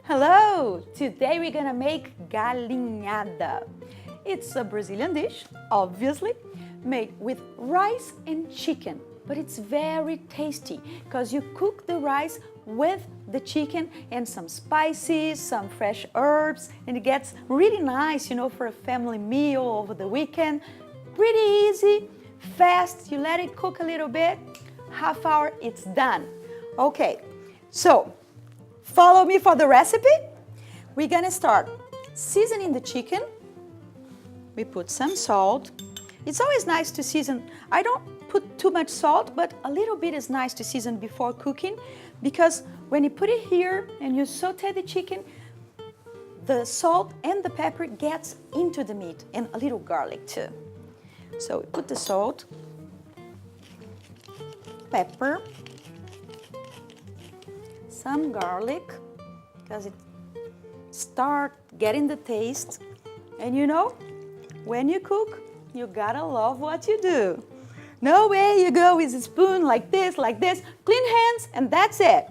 Hello! Today we're gonna make galinhada. It's a Brazilian dish, obviously, made with rice and chicken, but it's very tasty because you cook the rice with the chicken and some spices, some fresh herbs, and it gets really nice, for a family meal over the weekend. Pretty easy, fast, you let it cook a little bit, half hour, it's done. Okay, so follow me for the recipe. We're gonna start seasoning the chicken. We put some salt. It's always nice to season. I don't put too much salt, but a little bit is nice to season before cooking because when you put it here and you saute the chicken, the salt and the pepper gets into the meat and a little garlic too. So we put the salt, pepper, some garlic because it starts getting the taste. And when you cook, you gotta love what you do. No way you go with a spoon like this, clean hands, and that's it.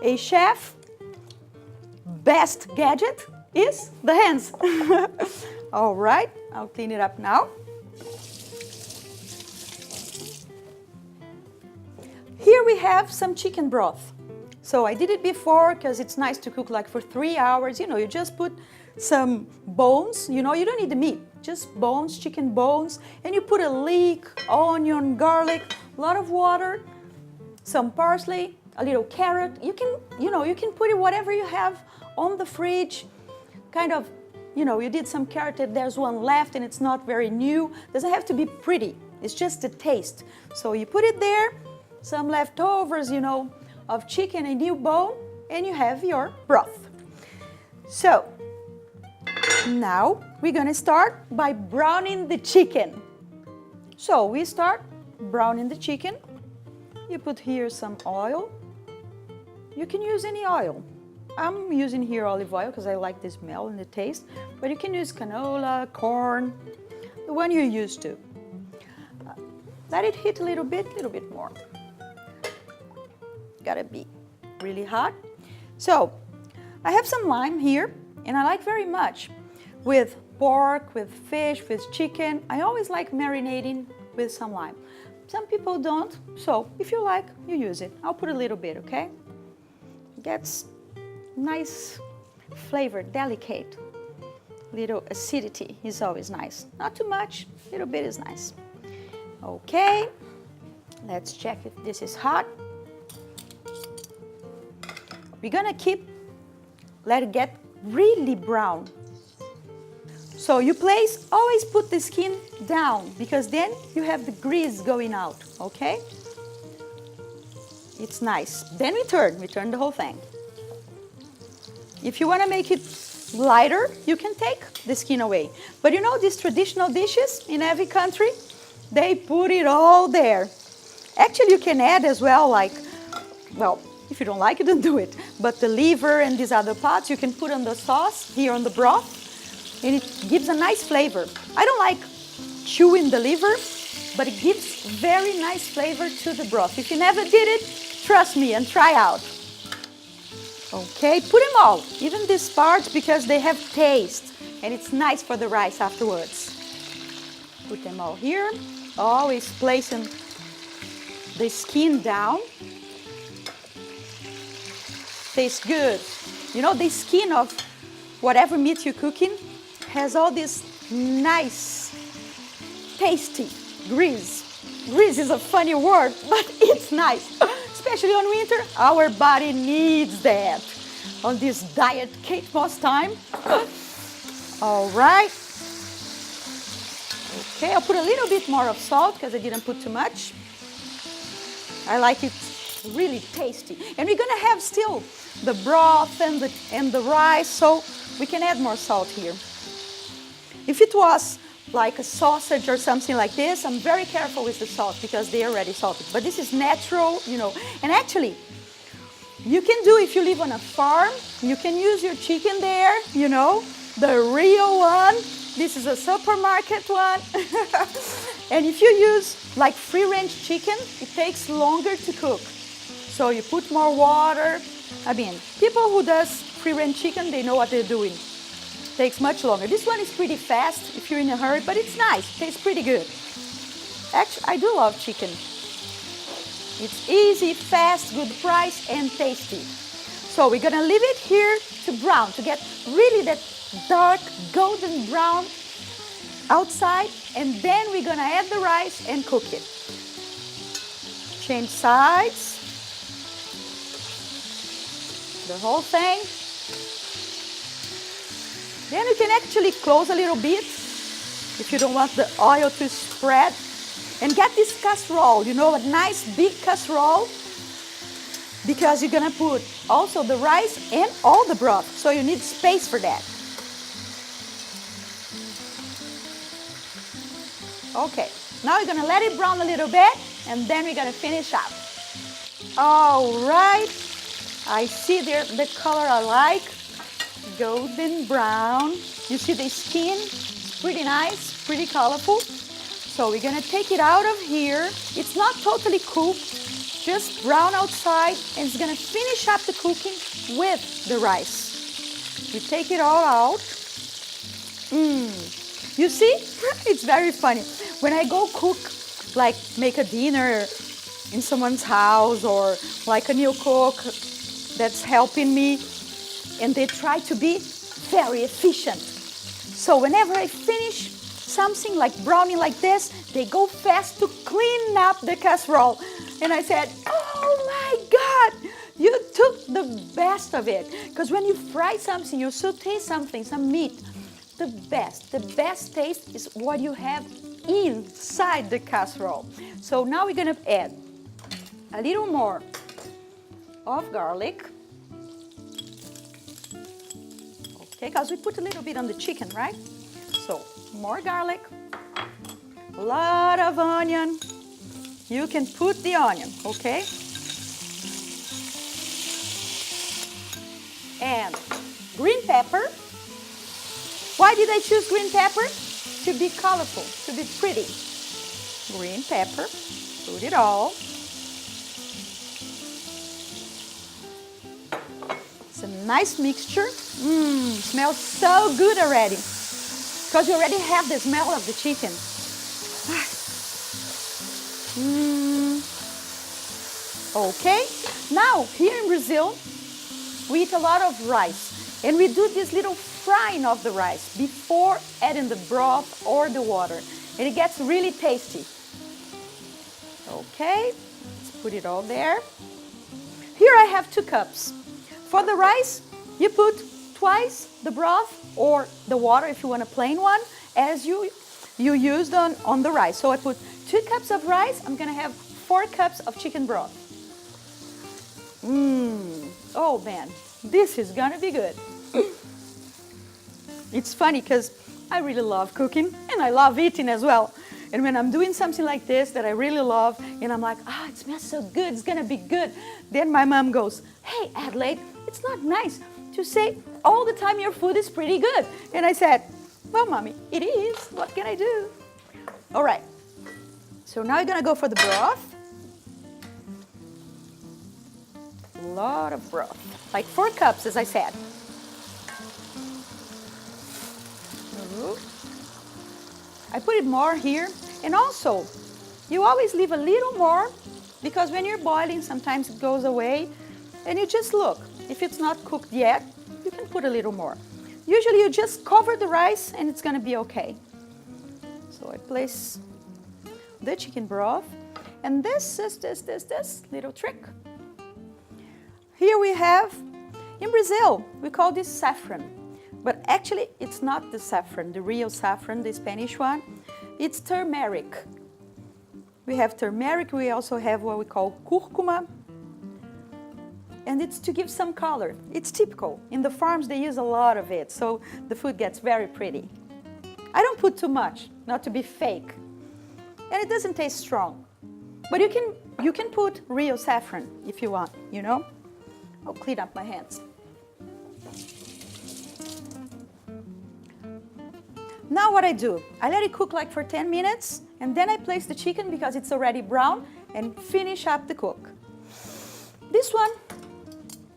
A chef, best gadget is the hands. All right, I'll clean it up now. Here we have some chicken broth. So I did it before because it's nice to cook like for 3 hours. You just put some bones, you don't need the meat, just bones, chicken bones, and you put a leek, onion, garlic, a lot of water, some parsley, a little carrot. You can put it whatever you have on the fridge. Kind of, you did some carrot, there's one left and it's not very new. Doesn't have to be pretty, it's just the taste. So you put it there, some leftovers, of chicken, a new bone, and you have your broth. So now we're gonna start by browning the chicken. So we start browning the chicken. You put here some oil. You can use any oil. I'm using here olive oil because I like the smell and the taste, but you can use canola, corn, the one you're used to. Let it heat a little bit more. Gotta be really hot. So I have some lime here, and I like very much with pork, with fish, with chicken. I always like marinating with some lime. Some people don't, so if you like, you use it. I'll put a little bit, okay? Gets nice flavor, delicate. Little acidity is always nice. Not too much, a little bit is nice. Okay, let's check if this is hot. We're gonna let it get really brown. So you always put the skin down because then you have the grease going out, okay? It's nice. Then we turn the whole thing. If you wanna make it lighter, you can take the skin away. But these traditional dishes in every country, they put it all there. Actually, you can add as well, if you don't like it, don't do it. But the liver and these other parts, you can put on the sauce, here on the broth, and it gives a nice flavor. I don't like chewing the liver, but it gives very nice flavor to the broth. If you never did it, trust me and try out. Okay, put them all, even these parts, because they have taste, and it's nice for the rice afterwards. Put them all here, always placing the skin down. Tastes good. The skin of whatever meat you're cooking has all this nice, tasty grease. Grease is a funny word, but it's nice. Especially on winter, our body needs that. On this diet Kate Moss time. All right. Okay, I'll put a little bit more of salt because I didn't put too much. I like it really tasty. And we're gonna have still the broth and the rice, so we can add more salt here. If it was like a sausage or something like this, I'm very careful with the salt because they're already salted. But this is natural, And actually, you can do, if you live on a farm, you can use your chicken there, the real one. This is a supermarket one. And if you use like free-range chicken, it takes longer to cook. So you put more water. I mean, people who does free-range chicken, they know what they're doing. Takes much longer. This one is pretty fast if you're in a hurry, but it's nice. Tastes pretty good. Actually, I do love chicken. It's easy, fast, good price, and tasty. So we're gonna leave it here to brown, to get really that dark golden brown outside, and then we're gonna add the rice and cook it. Change sides. The whole thing. Then you can actually close a little bit if you don't want the oil to spread. And get this casserole, you know, a nice big casserole, because you're gonna put also the rice and all the broth, so you need space for that. Okay, now we're gonna let it brown a little bit, and then we're gonna finish up. All right, I see there the color I like, golden brown. You see the skin, it's pretty nice, pretty colorful. So we're gonna take it out of here. It's not totally cooked, just brown outside, and it's gonna finish up the cooking with the rice. We take it all out. You see, it's very funny. When I go cook, like make a dinner in someone's house, or like a new cook that's helping me, and they try to be very efficient. So whenever I finish something like browning like this, they go fast to clean up the casserole. And I said, oh my God, you took the best of it. Because when you fry something, you saute something, some meat, the best taste is what you have inside the casserole. So now we're gonna add a little more of garlic. Okay, because we put a little bit on the chicken, right? So more garlic, a lot of onion. You can put the onion, okay? And green pepper. Why did I choose green pepper? To be colorful, to be pretty. Green pepper, put it all. It's a nice mixture. Smells so good already. Because you already have the smell of the chicken. Okay, now here in Brazil, we eat a lot of rice. And we do this little frying of the rice before adding the broth or the water. And it gets really tasty. Okay, let's put it all there. Here I have 2 cups. For the rice, you put twice the broth or the water, if you want a plain one, as you used on the rice. So I put 2 cups of rice. I'm gonna have 4 cups of chicken broth. Oh man, this is gonna be good. It's funny because I really love cooking and I love eating as well. And when I'm doing something like this that I really love, and I'm like, it smells so good, it's gonna be good. Then my mom goes, hey Adelaide, it's not nice to say all the time your food is pretty good. And I said, well mommy, it is, what can I do? All right, so now you're gonna go for the broth. A lot of broth, like 4 cups as I said. I put it more here, and also you always leave a little more, because when you're boiling sometimes it goes away, and you just look. If it's not cooked yet, you can put a little more. Usually you just cover the rice and it's gonna be okay. So I place the chicken broth, and this little trick. Here we have, in Brazil, we call this saffron. But actually, it's not the saffron, the real saffron, the Spanish one. It's turmeric. We have turmeric, we also have what we call curcuma. And it's to give some color. It's typical. In the farms, they use a lot of it, so the food gets very pretty. I don't put too much, not to be fake. And it doesn't taste strong. But you can put real saffron if you want, you know? I'll clean up my hands. Now what I do, I let it cook like for 10 minutes, and then I place the chicken because it's already brown, and finish up the cook. This one,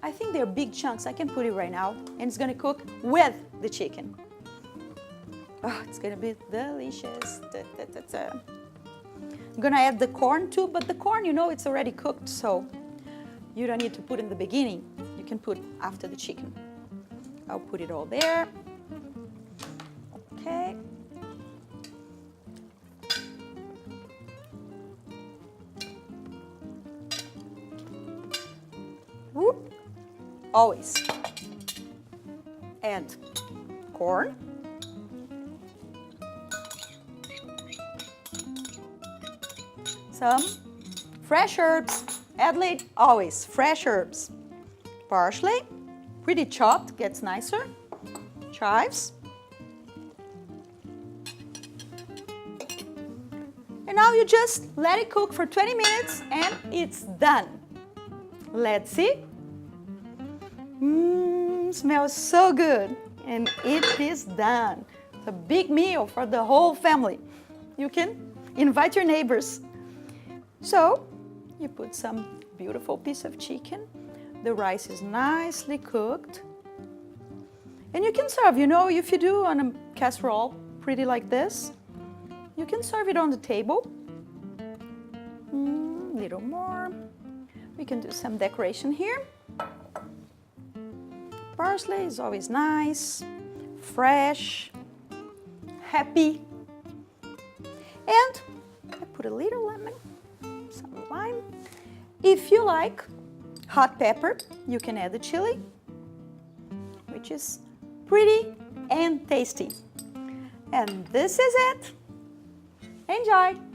I think they're big chunks. I can put it right now, and it's gonna cook with the chicken. Oh, it's gonna be delicious. Da, da, da, da. I'm gonna add the corn too, but the corn, you know, it's already cooked, so you don't need to put in the beginning. You can put after the chicken. I'll put it all there. Okay. Whoop. Always. And corn. Some fresh herbs. Adelaide, always fresh herbs. Parsley, pretty chopped, gets nicer. Chives. And now you just let it cook for 20 minutes and it's done. Let's see. Smells so good. And it is done. It's a big meal for the whole family. You can invite your neighbors. So, you put some beautiful piece of chicken. The rice is nicely cooked. And you can serve, you know, if you do on a casserole, pretty like this, you can serve it on the table. Little more. We can do some decoration here. Parsley is always nice, fresh, happy. And I put a little lemon, some lime. If you like hot pepper, you can add the chili, which is pretty and tasty. And this is it. Enjoy!